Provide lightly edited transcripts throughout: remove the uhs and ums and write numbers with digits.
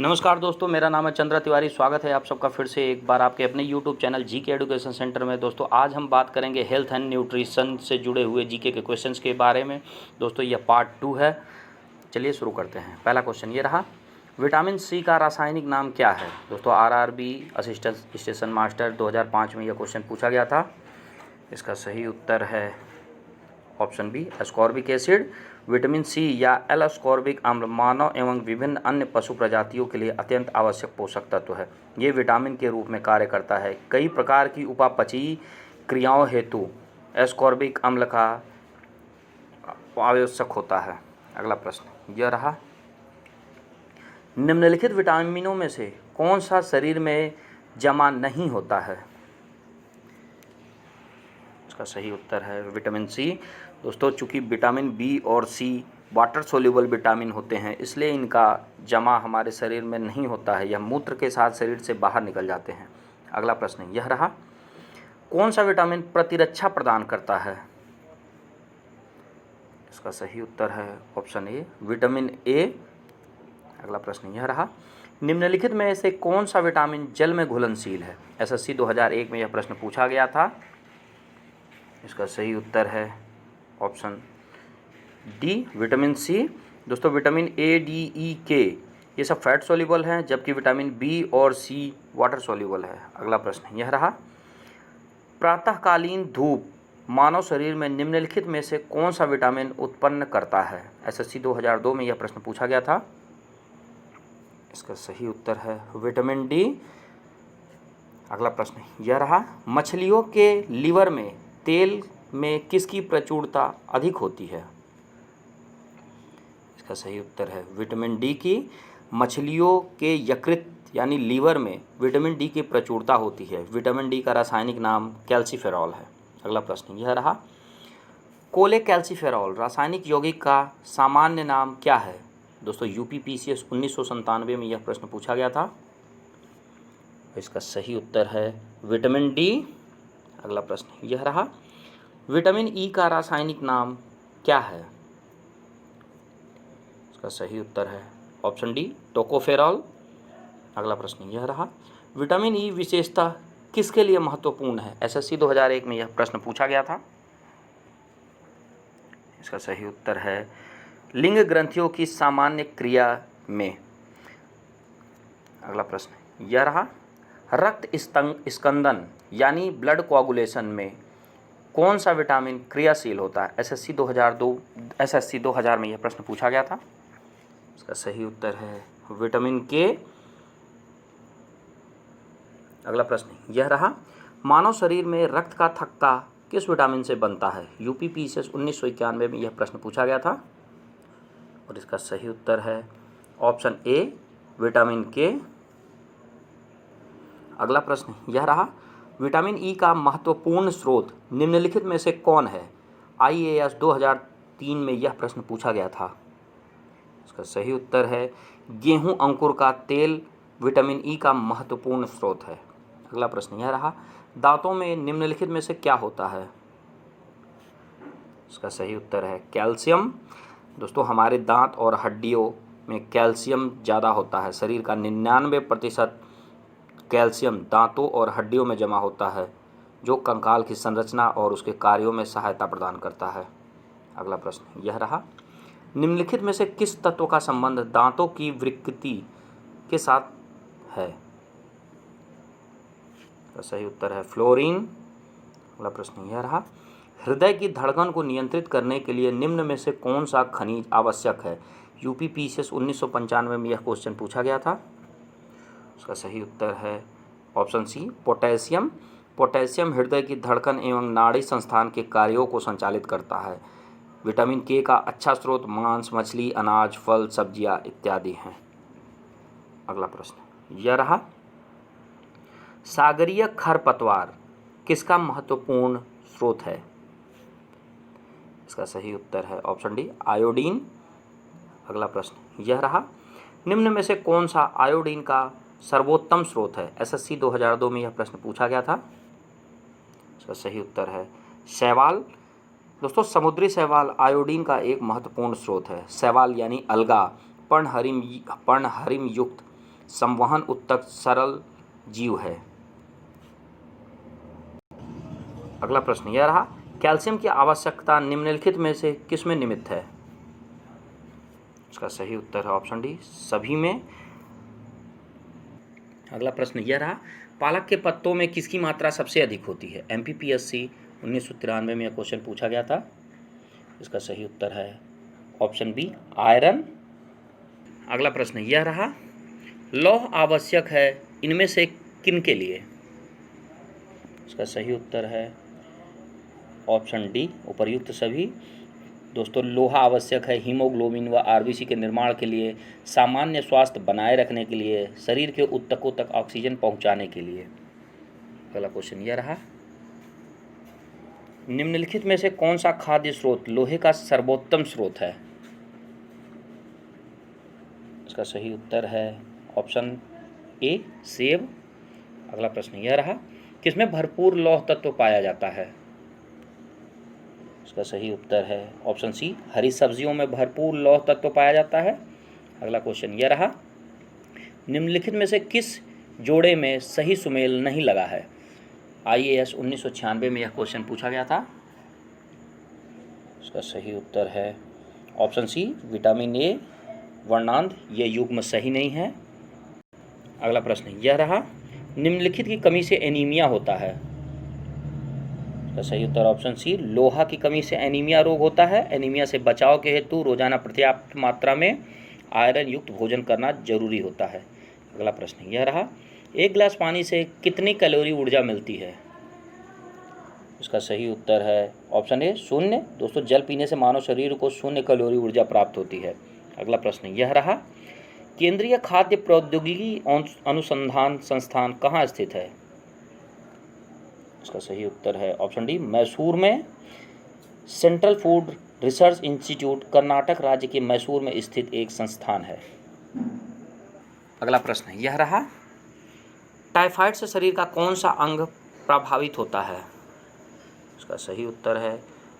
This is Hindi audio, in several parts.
नमस्कार दोस्तों, मेरा नाम है चंद्रा तिवारी। स्वागत है आप सबका फिर से एक बार आपके अपने YouTube channel GK education centre में। दोस्तों आज हम बात करेंगे हेल्थ एंड न्यूट्रिशन से जुड़े हुए जीके के क्वेश्चंस के बारे में। दोस्तों यह पार्ट 2 है। चलिए शुरू करते हैं। पहला क्वेश्चन ये रहा, विटामिन सी का रासायनिक नाम क्या है? दोस्तों आरआरबी असिस्टेंट स्टेशन मास्टर 2005 में यह क्वेश्चन पूछा गया था। इसका सही उत्तर है option B, ascorbic acid. Vitamin C या एल एस्कॉर्बिक अम्ल मानव एवं विभिन्न अन्य पशु प्रजातियों के लिए अत्यंत आवश्यक पोषक तत्व है। ये विटामिन के रूप में कार्य करता है। कई प्रकार की उपापचयी क्रियाओं हेतु एस्कॉर्बिक अम्ल का आवश्यक होता है। अगला प्रश्न यह रहा, निम्नलिखित विटामिनों में से कौन सा शरीर में जमा नहीं होता है? इसका सही उत्तर है विटामिन सी। दोस्तों चूंकि विटामिन बी और सी वाटर सोल्यूबल विटामिन होते हैं, इसलिए इनका जमा हमारे शरीर में नहीं होता है। यह मूत्र के साथ शरीर से बाहर निकल जाते हैं। अगला प्रश्न यह रहा, कौन सा विटामिन प्रतिरक्षा प्रदान करता है? इसका सही उत्तर है ऑप्शन ए, विटामिन ए। अगला प्रश्न यह रहा, निम्नलिखित में से कौन सा विटामिन जल में घुलनशील है? एसएससी 2001 में यह प्रश्न पूछा गया था। इसका सही उत्तर है ऑप्शन डी, विटामिन सी। दोस्तों विटामिन ए, डी, ई, के ये सब फैट सोल्यूबल हैं, जबकि विटामिन बी और सी वाटर सोल्यूबल है। अगला प्रश्न यह रहा, प्रातःकालीन धूप मानव शरीर में निम्नलिखित में से कौन सा विटामिन उत्पन्न करता है? एसएससी 2002 में यह प्रश्न पूछा गया था। इसका सही उत्तर है विटामिन डी। अगला प्रश्न यह रहा, मछलियों के लीवर में तेल में किसकी प्रचुरता अधिक होती है? इसका सही उत्तर है विटामिन डी की। मछलियों के यकृत यानी लीवर में विटामिन डी की प्रचुरता होती है। विटामिन डी का रासायनिक नाम कैल्सीफेरॉल है। अगला प्रश्न यह रहा, कोलेकैल्सीफेरॉल रासायनिक यौगिक का सामान्य नाम क्या है? दोस्तों यूपीपीसीएस 1997 में यह प्रश्न पूछा गया था। इसका सही उत्तर है विटामिन डी। अगला प्रश्न यह रहा, विटामिन ई का रासायनिक नाम क्या है? इसका सही उत्तर है ऑप्शन डी, टोकोफेरॉल। अगला प्रश्न यह रहा, विटामिन ई विशेषता किसके लिए महत्वपूर्ण है? एसएससी 2001 में यह प्रश्न पूछा गया था। इसका सही उत्तर है लिंग ग्रंथियों की सामान्य क्रिया में। अगला प्रश्न यह रहा, रक्त स्कंदन यानी ब्लड कोआगुलेशन में कौन सा विटामिन क्रियाशील होता है? एसएससी 2000 में यह प्रश्न पूछा गया था। इसका सही उत्तर है विटामिन के। अगला प्रश्न यह रहा, मानव शरीर में रक्त का थक्का किस विटामिन से बनता है? यूपीपीसीएस 1991 में यह प्रश्न पूछा गया था और इसका सही उत्तर है ऑप्शन ए, विटामिन के। अगला प्रश्न यह रहा, विटामिन ई का महत्वपूर्ण स्रोत निम्नलिखित में से कौन है? आईएएस 2003 में यह प्रश्न पूछा गया था। इसका सही उत्तर है गेहूं अंकुर का तेल विटामिन ई का महत्वपूर्ण स्रोत है। अगला प्रश्न यह रहा, दांतों में निम्नलिखित में से क्या होता है? इसका सही उत्तर है कैल्शियम। दोस्तों हमारे दांत और हड्डियों में कैल्शियम ज़्यादा होता है। शरीर का 99% कैल्शियम दांतों और हड्डियों में जमा होता है, जो कंकाल की संरचना और उसके कार्यों में सहायता प्रदान करता है। अगला प्रश्न यह रहा, निम्नलिखित में से किस तत्व का संबंध दांतों की विकृति के साथ है? तो सही उत्तर है फ्लोरीन। अगला प्रश्न यह रहा, हृदय की धड़कन को नियंत्रित करने के लिए निम्न में से कौन सा खनिज आवश्यक है? यूपीपीसीएस 1995 में यह क्वेश्चन पूछा गया था। उसका सही उत्तर है ऑप्शन सी, पोटेशियम। पोटेशियम हृदय की धड़कन एवं नाड़ी संस्थान के कार्यों को संचालित करता है। विटामिन के का अच्छा स्रोत मांस, मछली, अनाज, फल, सब्जियां इत्यादि हैं। अगला प्रश्न यह रहा, सागरीय खरपतवार किसका महत्वपूर्ण स्रोत है? इसका सही उत्तर है ऑप्शन डी, आयोडीन। अगला प्रश्न यह रहा, निम्न में से कौन सा आयोडीन का सर्वोत्तम स्रोत है? एसएससी 2002 में यह प्रश्न पूछा गया था। इसका सही उत्तर है शैवाल। दोस्तों समुद्री शैवाल आयोडीन का एक महत्वपूर्ण स्रोत है। शैवाल यानी अलगा पर्णहरिम युक्त संवहन उत्तक सरल जीव है? अगला प्रश्न यह रहा, कैल्शियम की आवश्यकता निम्नलिखित में से किसमें निमित्त है? इसका सही उत्तर है ऑप्शन डी, सभी में। अगला प्रश्न यह रहा, पालक के पत्तों में किसकी मात्रा सबसे अधिक होती है? MPPSC 1993 में यह क्वेश्चन पूछा गया था। इसका सही उत्तर है ऑप्शन बी, आयरन। अगला प्रश्न यह रहा, लौह आवश्यक है इनमें से किन के लिए? इसका सही उत्तर है ऑप्शन डी, उपर्युक्त सभी। दोस्तों, लोहा आवश्यक है हीमोग्लोबिन व RBC के निर्माण के लिए, सामान्य स्वास्थ्य बनाए रखने के लिए, शरीर के ऊतकों तक ऑक्सीजन पहुंचाने के लिए। अगला क्वेश्चन यह रहा, निम्नलिखित में से कौन सा खाद्य स्रोत लोहे का सर्वोत्तम स्रोत है? इसका सही उत्तर है ऑप्शन ए, सेब। अगला प्रश्न यह रहा, किसमें भरपूर लौह तत्व पाया जाता है? इसका सही उत्तर है ऑप्शन सी, हरी सब्जियों में भरपूर लौह तत्व पाया जाता है। अगला क्वेश्चन यह रहा, निम्नलिखित में से किस जोड़े में सही सुमेल नहीं लगा है? IAS 1996 में यह क्वेश्चन पूछा गया था। इसका सही उत्तर है ऑप्शन सी, विटामिन ए वर्णांध, ये युग्म सही नहीं है। अगला प्रश्न यह रहा, निम्नलिखित की कमी से एनीमिया होता है? इसका सही उत्तर ऑप्शन सी, लोहा की कमी से एनीमिया रोग होता है। एनीमिया से बचाव के हेतु रोजाना पर्याप्त मात्रा में आयरन युक्त भोजन करना जरूरी होता है। अगला प्रश्न यह रहा, एक गिलास पानी से कितनी कैलोरी ऊर्जा मिलती है? इसका सही उत्तर है ऑप्शन ए, 0। दोस्तों, जल पीने से मानव शरीर को 0 कैलोरी ऊर्जा प्राप्त होती है। अगला प्रश्न यह रहा, केंद्रीय खाद्य प्रौद्योगिकी अनुसंधान संस्थान कहाँ स्थित है? इसका सही उत्तर है ऑप्शन डी, मैसूर में। Central food research institute Karnataka राज्य के मैसूर में स्थित एक संस्थान है। अगला प्रश्न यह रहा, टाइफाइड से शरीर का कौन सा अंग प्रभावित होता है? इसका सही उत्तर है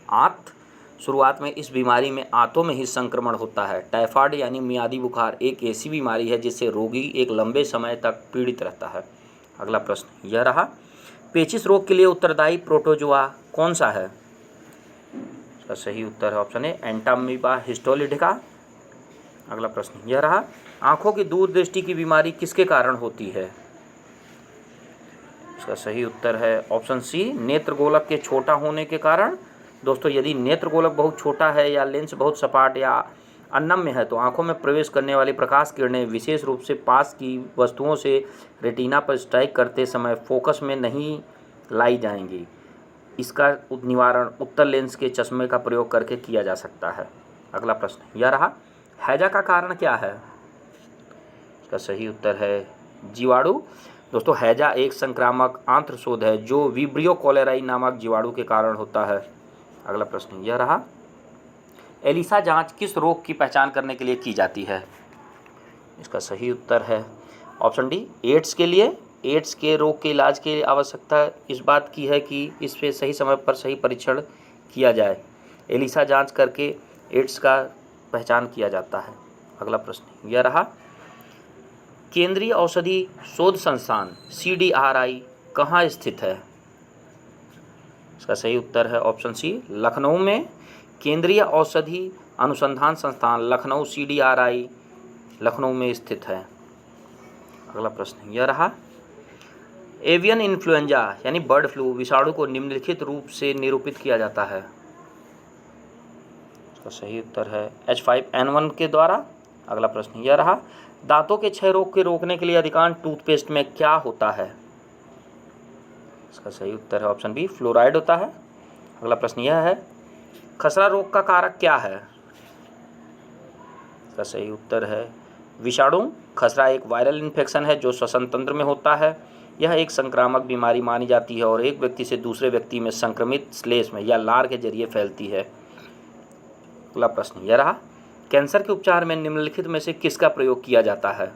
आंत। शुरुआत में इस बीमारी में आंतों में ही संक्रमण होता है। टाइफाइड यानी मियादी बुखार एक ऐसी बीमारी है जिससे रोगी एक लंबे समय तक पीड़ित रहता है। अगला प्रश्न यह रहा, पेचिश रोग के लिए उत्तरदायी प्रोटोजोआ कौन सा है? इसका सही उत्तर है ऑप्शन ए, एंटामीबा हिस्टोलिडिका। अगला प्रश्न यह रहा, आंखों की दूरदृष्टि की बीमारी किसके कारण होती है? इसका सही उत्तर है ऑप्शन सी, नेत्रगोलक के छोटा होने के कारण। दोस्तों, यदि नेत्रगोलक बहुत छोटा है या लेंस बहुत सपाट या अनम्य है तो आंखों में प्रवेश करने वाली प्रकाश किरणें विशेष रूप से पास की वस्तुओं से रेटिना पर स्ट्राइक करते समय फोकस में नहीं लाई जाएंगी। इसका निवारण उत्तल लेंस के चश्मे का प्रयोग करके किया जा सकता है। अगला प्रश्न यह रहा, हैजा का कारण क्या है? इसका सही उत्तर है जीवाणु। दोस्तों, हैजा एक संक्रामक आंत्रशोथ है जो विब्रियो कॉलेराई नामक जीवाणु के कारण होता है। अगला प्रश्न यह रहा, एलिसा जांच किस रोग की पहचान करने के लिए की जाती है? इसका सही उत्तर है ऑप्शन डी, एड्स के लिए। एड्स के रोग के इलाज के आवश्यकता इस बात की है कि इस पे सही समय पर सही परीक्षण किया जाए। एलिसा जांच करके एड्स का पहचान किया जाता है। अगला प्रश्न यह रहा, केंद्रीय औषधि शोध संस्थान CDRI कहाँ स्थित है? इसका सही उत्तर है ऑप्शन सी, लखनऊ में। केंद्रीय औषधि अनुसंधान संस्थान लखनऊ CDRI लखनऊ में स्थित है। अगला प्रश्न यह रहा, एवियन इन्फ्लुएंजा यानी बर्ड फ्लू विषाणु को निम्नलिखित रूप से निरूपित किया जाता है। इसका सही उत्तर है H5N1 के द्वारा। अगला प्रश्न यह रहा, दांतों के क्षय रोग के रोकने के लिए अधिकांश टूथपेस्ट में क्या होता है? इसका सही उत्तर है ऑप्शन बी, फ्लोराइड होता है। अगला प्रश्न यह है, खसरा रोग का कारक क्या है? इसका सही उत्तर है विषाणु। खसरा एक वायरल इन्फेक्शन है जो श्वसन तंत्र में होता है। यह एक संक्रामक बीमारी मानी जाती है और एक व्यक्ति से दूसरे व्यक्ति में संक्रमित श्लेष्म या लार के जरिए फैलती है। अगला प्रश्न यह रहा, कैंसर के उपचार में निम्नलिखित में से किसका प्रयोग किया जाता है?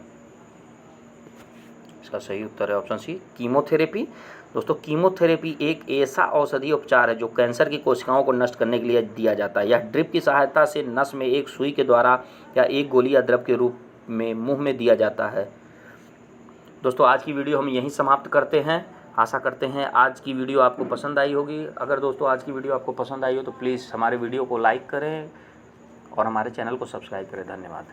इसका सही उत्तर है ऑप्शन सी, कीमोथेरेपी। दोस्तों, कीमोथेरेपी एक ऐसा औषधीय उपचार है जो कैंसर की कोशिकाओं को नष्ट करने के लिए दिया जाता है। यह ड्रिप की सहायता से नस में एक सुई के द्वारा या एक गोली या द्रव के रूप में मुंह में दिया जाता है। दोस्तों आज की वीडियो हम यहीं समाप्त करते हैं। आशा करते हैं आज की वीडियो आपको पसंद आई होगी। अगर दोस्तों आज की वीडियो आपको पसंद आई हो तो प्लीज़ हमारे वीडियो को लाइक करें और हमारे चैनल को सब्सक्राइब करें। धन्यवाद।